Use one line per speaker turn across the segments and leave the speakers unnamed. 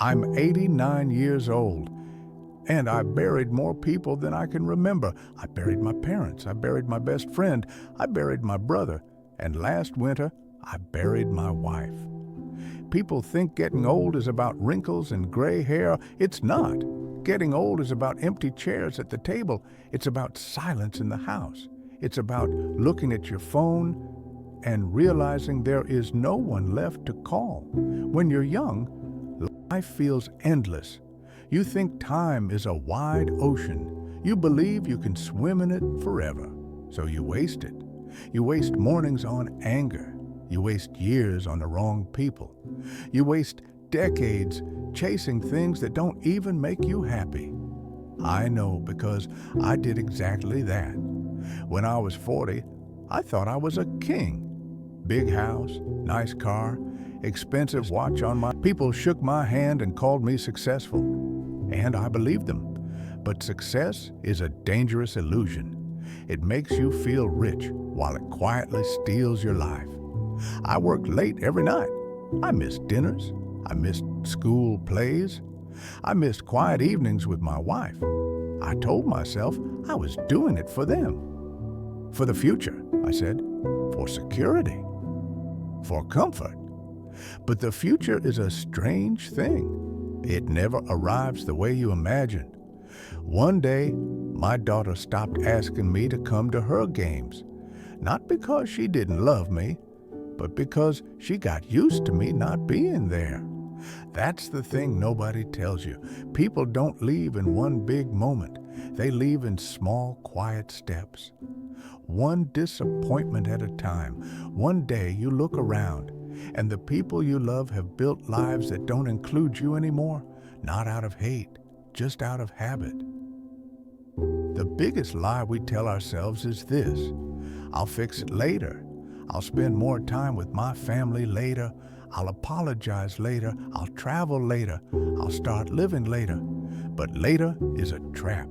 I'm 89 years old, and I buried more people than I can remember. I buried my parents, I buried my best friend, I buried my brother, and last winter, I buried my wife. People think getting old is about wrinkles and gray hair. It's not. Getting old is about empty chairs at the table. It's about silence in the house. It's about looking at your phone and realizing there is no one left to call. When you're young, life feels endless. You think time is a wide ocean. You believe you can swim in it forever, so you waste it. You waste mornings on anger. You waste years on the wrong people. You waste decades chasing things that don't even make you happy. I know because I did exactly that. When I was 40, I thought I was a king. Big house, nice car, expensive watch on my... People shook my hand and called me successful. And I believed them. But success is a dangerous illusion. It makes you feel rich while it quietly steals your life. I worked late every night. I missed dinners. I missed school plays. I missed quiet evenings with my wife. I told myself I was doing it for them. For the future, I said. For security. For comfort. But the future is a strange thing. It never arrives the way you imagine. One day, my daughter stopped asking me to come to her games. Not because she didn't love me, but because she got used to me not being there. That's the thing nobody tells you. People don't leave in one big moment. They leave in small, quiet steps. One disappointment at a time. One day you look around, and the people you love have built lives that don't include you anymore, not out of hate, just out of habit. The biggest lie we tell ourselves is this: I'll fix it later. I'll spend more time with my family later. I'll apologize later. I'll travel later. I'll start living later. But later is a trap.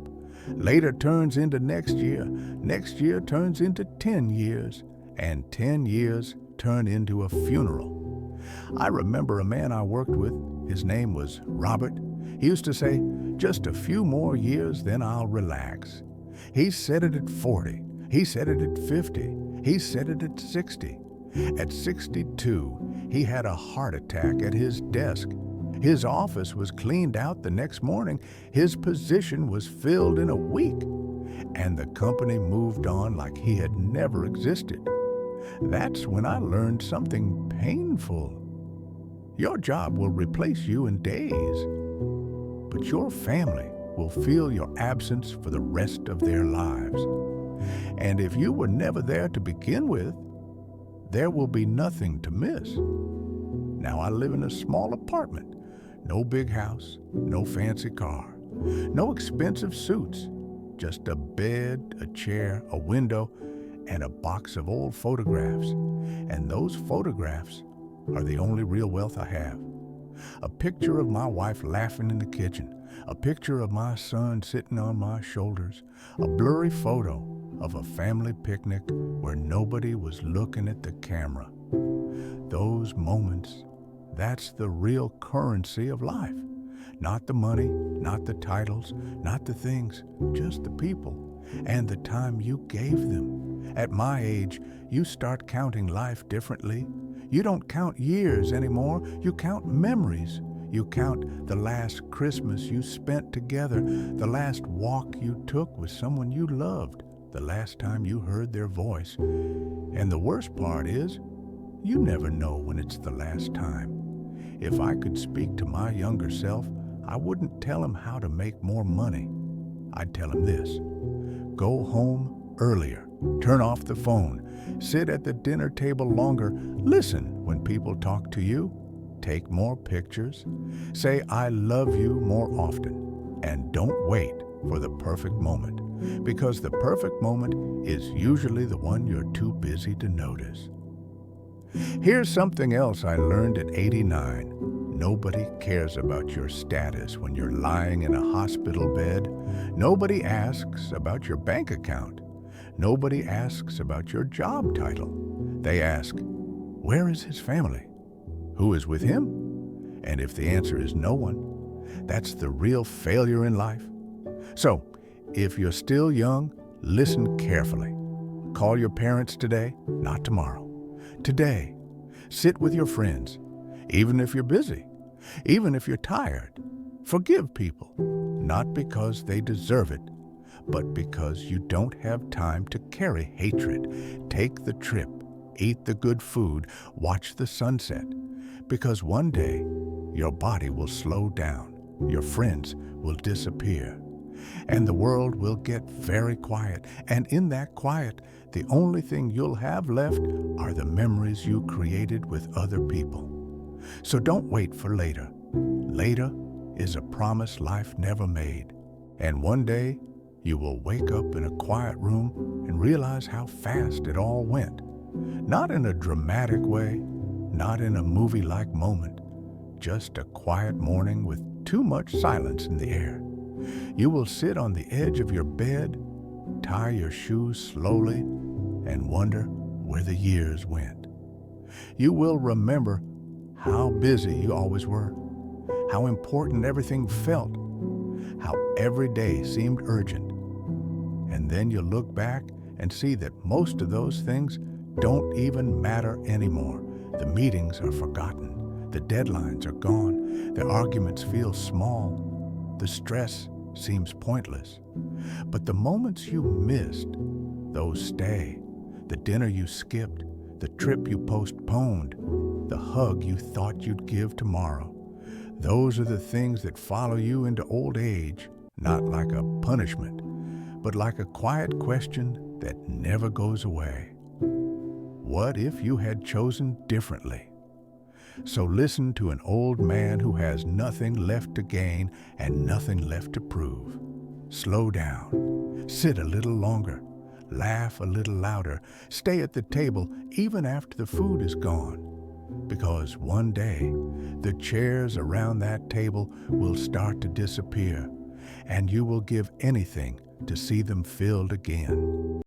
Later turns into next year. Next year turns into 10 years. And 10 years turn into a funeral. I remember a man I worked with. His name was Robert. He used to say, just a few more years, then I'll relax. He said it at 40. He said it at 50. He said it at 60. At 62, he had a heart attack at his desk. His office was cleaned out the next morning. His position was filled in a week. And the company moved on like he had never existed. That's when I learned something painful. Your job will replace you in days, but your family will feel your absence for the rest of their lives. And if you were never there to begin with, there will be nothing to miss. Now I live in a small apartment. No big house, no fancy car, no expensive suits, just a bed, a chair, a window, and a box of old photographs. And those photographs are the only real wealth I have. A picture of my wife laughing in the kitchen, a picture of my son sitting on my shoulders, a blurry photo of a family picnic where nobody was looking at the camera. Those moments, that's the real currency of life. Not the money, not the titles, not the things, just the people and the time you gave them. At my age, you start counting life differently. You don't count years anymore, you count memories. You count the last Christmas you spent together, the last walk you took with someone you loved, the last time you heard their voice. And the worst part is, you never know when it's the last time. If I could speak to my younger self, I wouldn't tell him how to make more money. I'd tell him this: go home earlier, turn off the phone, sit at the dinner table longer, listen when people talk to you, take more pictures, say I love you more often, and don't wait for the perfect moment, because the perfect moment is usually the one you're too busy to notice. Here's something else I learned at 89. Nobody cares about your status when you're lying in a hospital bed. Nobody asks about your bank account. Nobody asks about your job title. They ask, where is his family? Who is with him? And if the answer is no one, that's the real failure in life. So, if you're still young, listen carefully. Call your parents today, not tomorrow. Today, sit with your friends, even if you're busy, even if you're tired. Forgive people, not because they deserve it, but because you don't have time to carry hatred. Take the trip, eat the good food, watch the sunset, because one day your body will slow down, your friends will disappear, and the world will get very quiet. And in that quiet, the only thing you'll have left are the memories you created with other people. So don't wait for later. Later is a promise life never made. And one day, you will wake up in a quiet room and realize how fast it all went. Not in a dramatic way, not in a movie-like moment, just a quiet morning with too much silence in the air. You will sit on the edge of your bed, tie your shoes slowly, and wonder where the years went. You will remember how busy you always were, how important everything felt, how every day seemed urgent. And then you look back and see that most of those things don't even matter anymore. The meetings are forgotten, the deadlines are gone, the arguments feel small, the stress seems pointless. But the moments you missed, those stay. The dinner you skipped, the trip you postponed, the hug you thought you'd give tomorrow. Those are the things that follow you into old age, not like a punishment, but like a quiet question that never goes away. What if you had chosen differently? So listen to an old man who has nothing left to gain and nothing left to prove. Slow down, sit a little longer, laugh a little louder, stay at the table even after the food is gone. Because one day, the chairs around that table will start to disappear, and you will give anything to see them filled again.